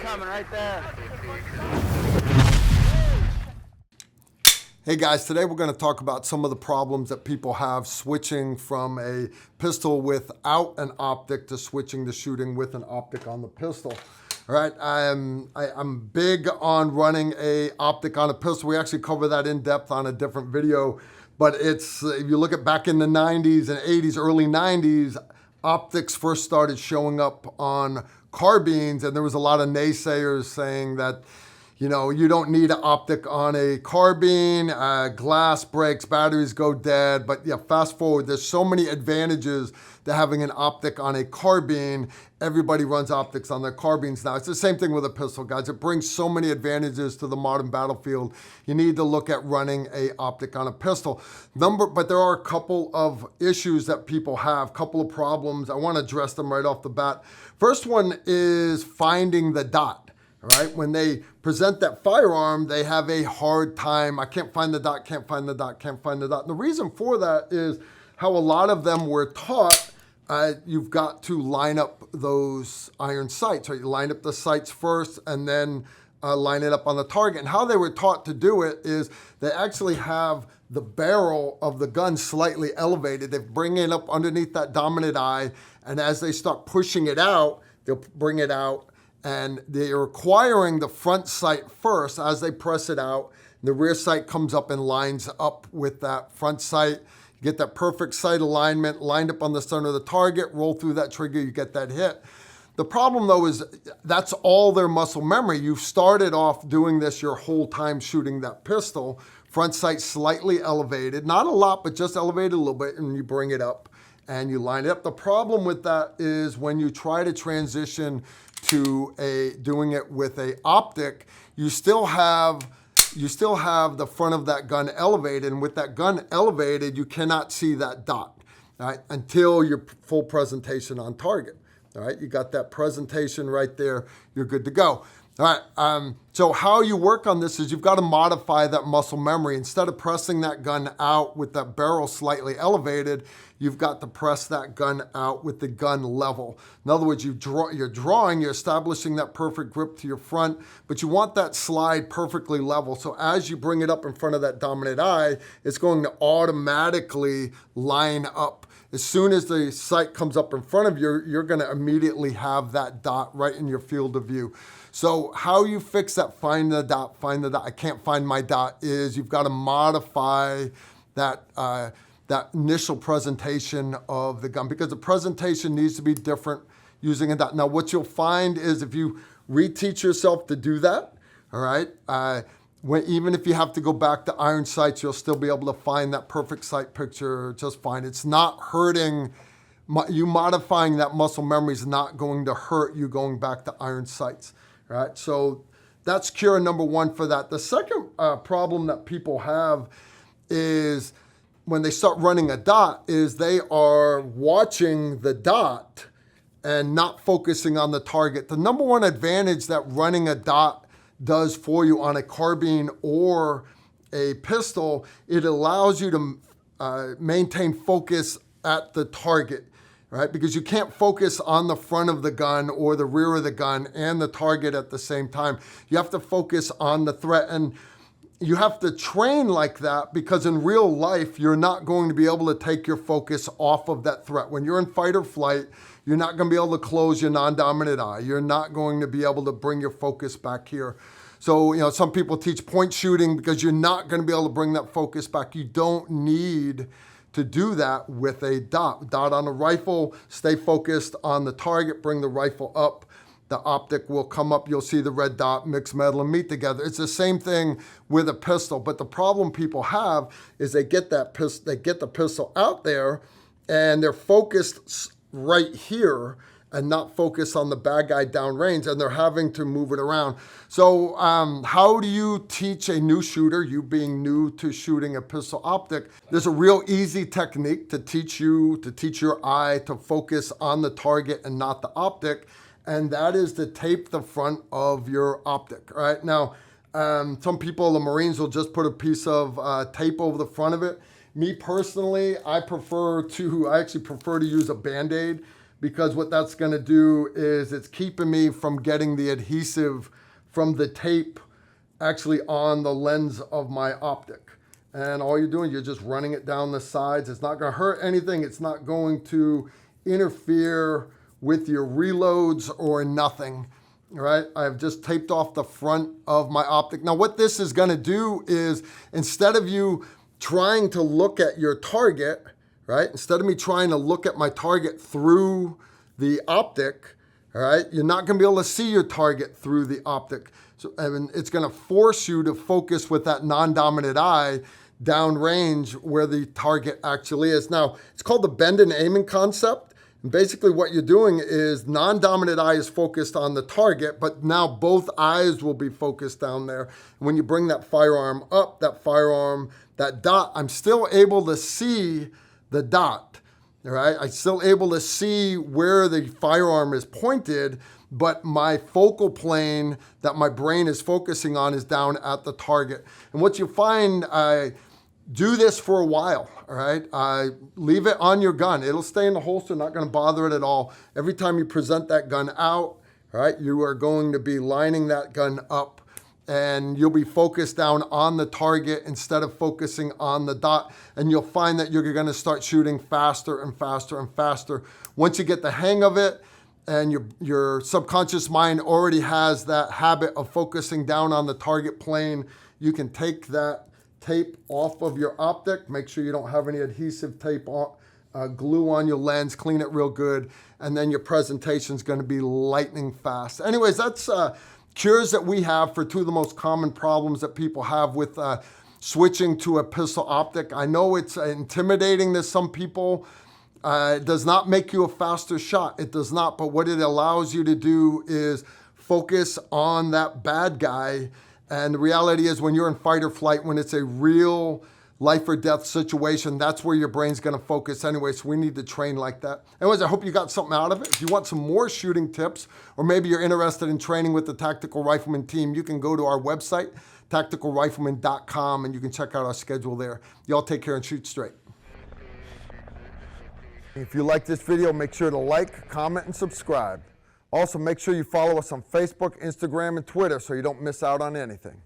coming right there. Hey guys, today we're going to talk about some of the problems that people have switching from a pistol without an optic to switching to shooting with an optic on the pistol. All right, I'm big on running a optic on a pistol. We actually cover that in depth on a different video, but it's, if you look at back in the 90s and 80s, early 90s, optics first started showing up on carbines, and there was a lot of naysayers saying that, you know, you don't need an optic on a carbine, glass breaks, batteries go dead. But yeah, fast forward, there's so many advantages to having an optic on a carbine. Everybody runs optics on their carbines now. It's the same thing with a pistol, guys. It brings so many advantages to the modern battlefield. You need to look at running a optic on a pistol. But there are a couple of issues that people have, couple of problems. I want to address them right off the bat. First one is finding the dot. All right, when they present that firearm, they have a hard time. I can't find the dot, can't find the dot, can't find the dot. And the reason for that is how a lot of them were taught, you've got to line up those iron sights, right? You line up the sights first and then line it up on the target. And how they were taught to do it is they actually have the barrel of the gun slightly elevated. They bring it up underneath that dominant eye, and as they start pushing it out, they'll bring it out, and they're requiring the front sight first. As they press it out, the rear sight comes up and lines up with that front sight. You get that perfect sight alignment lined up on the center of the target, roll through that trigger, you get that hit. The problem though is that's all their muscle memory. You've started off doing this your whole time shooting that pistol. Front sight slightly elevated, not a lot, but just elevated a little bit, and you bring it up and you line it up. The problem with that is when you try to transition to doing it with a optic, you still have the front of that gun elevated, and with that gun elevated, you cannot see that dot, right, until your full presentation on target. All right, you got that presentation right there, you're good to go. All right, so how you work on this is you've got to modify that muscle memory. Instead of pressing that gun out with that barrel slightly elevated, you've got to press that gun out with the gun level. In other words, you're establishing that perfect grip to your front, but you want that slide perfectly level. So as you bring it up in front of that dominant eye, it's going to automatically line up. As soon as the sight comes up in front of you, you're going to immediately have that dot right in your field of view. So how you fix that find the dot, I can't find my dot, is you've got to modify that that initial presentation of the gun, because the presentation needs to be different using a dot. Now what you'll find is if you reteach yourself to do that, all right, even if you have to go back to iron sights, you'll still be able to find that perfect sight picture just fine. It's not hurting. You modifying that muscle memory is not going to hurt you going back to iron sights, right? So that's cure number one for that. The second problem that people have is when they start running a dot is they are watching the dot and not focusing on the target. The number one advantage that running a dot does for you on a carbine or a pistol, it allows you to maintain focus at the target, right? Because you can't focus on the front of the gun or the rear of the gun and the target at the same time. You have to focus on the threat, and you have to train like that because in real life, you're not going to be able to take your focus off of that threat. When you're in fight or flight, you're not going to be able to close your non-dominant eye. You're not going to be able to bring your focus back here. So, you know, some people teach point shooting because you're not going to be able to bring that focus back. You don't need to do that with a dot. Dot on a rifle, stay focused on the target, bring the rifle up. The optic will come up, you'll see the red dot, mix metal and meat together. It's the same thing with a pistol, but the problem people have is they get the pistol out there and they're focused right here and not focus on the bad guy downrange, and they're having to move it around. So how do you teach a new shooter, you being new to shooting a pistol optic? There's a real easy technique to teach your eye to focus on the target and not the optic, and that is to tape the front of your optic, right? Now, some people, the Marines, will just put a piece of tape over the front of it. Me personally, I actually prefer to use a Band-Aid because what that's going to do is it's keeping me from getting the adhesive from the tape actually on the lens of my optic. And all you're doing, you're just running it down the sides. It's not going to hurt anything. It's not going to interfere with your reloads or nothing. All right, I've just taped off the front of my optic. Now what this is going to do is, instead of you trying to look at your target, right, instead of me trying to look at my target through the optic, all right, you're not going to be able to see your target through the optic. So, and it's going to force you to focus with that non-dominant eye downrange where the target actually is. Now, it's called the bend and aiming concept. And basically what you're doing is non-dominant eye is focused on the target, but now both eyes will be focused down there. When you bring that firearm up, that dot, I'm still able to see the dot, all right? I'm still able to see where the firearm is pointed, but my focal plane that my brain is focusing on is down at the target. And what you find, do this for a while, all right? Leave it on your gun. It'll stay in the holster, not gonna bother it at all. Every time you present that gun out, all right, you are going to be lining that gun up, and you'll be focused down on the target instead of focusing on the dot. And you'll find that you're gonna start shooting faster and faster and faster. Once you get the hang of it, and your subconscious mind already has that habit of focusing down on the target plane, you can take that tape off of your optic. Make sure you don't have any adhesive tape on, glue on your lens, clean it real good, and then your presentation is going to be lightning fast. Anyways, that's cures that we have for two of the most common problems that people have with switching to a pistol optic. I know it's intimidating to some people. It does not make you a faster shot. It does not, but what it allows you to do is focus on that bad guy. And the reality is, when you're in fight or flight, when it's a real life or death situation, that's where your brain's gonna focus anyway, so we need to train like that. Anyways, I hope you got something out of it. If you want some more shooting tips, or maybe you're interested in training with the Tactical Rifleman team, you can go to our website, tacticalrifleman.com, and you can check out our schedule there. Y'all take care and shoot straight. If you like this video, make sure to like, comment, and subscribe. Also, make sure you follow us on Facebook, Instagram, and Twitter so you don't miss out on anything.